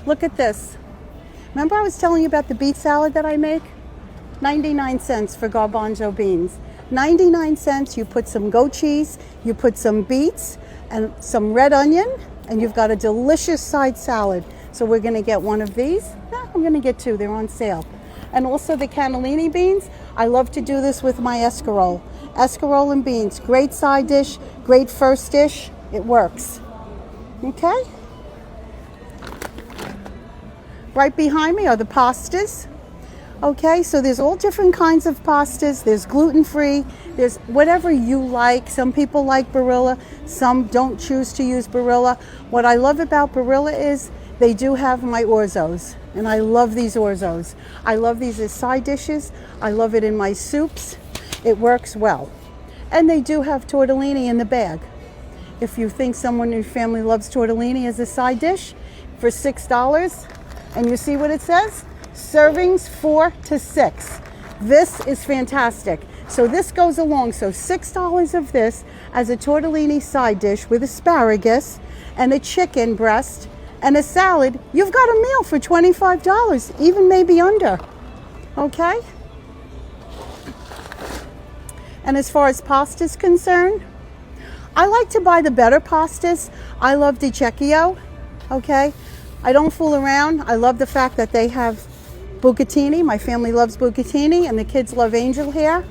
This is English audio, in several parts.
Look at this. Remember I was telling you about the beet salad that I make? 99 cents for garbanzo beans. 99 cents, you put some goat cheese, you put some beets and some red onion, and you've got a delicious side salad. So we're gonna get one of these. I'm gonna get two, they're on sale. And also the cannellini beans. I love to do this with my escarole. Escarole and beans, great side dish, great first dish. It works. Okay? Right behind me are the pastas. Okay, so there's all different kinds of pastas. There's gluten-free, there's whatever you like. Some people like Barilla, some don't choose to use Barilla. What I love about Barilla is they do have my orzos, and I love these orzos. I love these as side dishes. I love it in my soups. It works well. And they do have tortellini in the bag. If you think someone in your family loves tortellini as a side dish, for $6, and you see what it says? Servings 4 to 6. This is fantastic. So this goes along. So $6 of this as a tortellini side dish with asparagus and a chicken breast and a salad. You've got a meal for $25, even maybe under. Okay? And as far as pasta is concerned, I like to buy the better pastas. I love the Cecco. Okay? I don't fool around. I love the fact that they have bucatini. My family loves bucatini, and the kids love angel hair.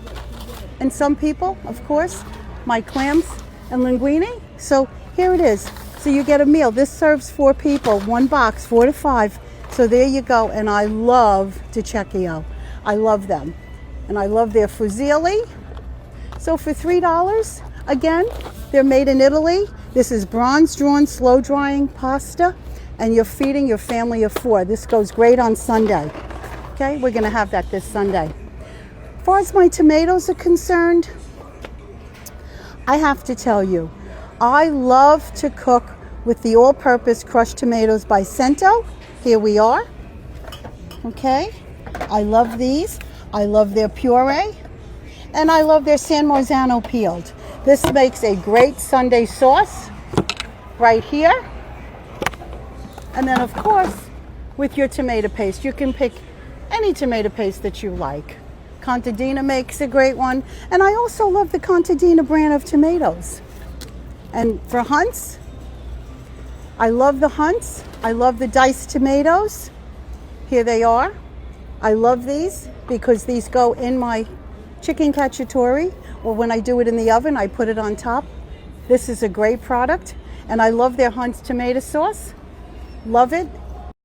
And some people, of course, my clams and linguine. So here it is. So you get a meal. This serves 4 people, 1 box, 4 to 5. So there you go. And I love the Cecco. I love them. And I love their fusilli. So for $3, again, they're made in Italy. This is bronze drawn, slow drying pasta. And you're feeding your family of 4. This goes great on Sunday. Okay, we're gonna have that this Sunday. As far as my tomatoes are concerned, I have to tell you, I love to cook with the all-purpose crushed tomatoes by Cento. Here we are. Okay, I love these. I love their puree. And I love their San Marzano peeled. This makes a great Sunday sauce right here. And then, of course, with your tomato paste, you can pick any tomato paste that you like. Contadina makes a great one. And I also love the Contadina brand of tomatoes. And for Hunts, I love the Hunts. I love the diced tomatoes. Here they are. I love these because these go in my chicken cacciatore, or when I do it in the oven, I put it on top. This is a great product. And I love their Hunts tomato sauce. Love it.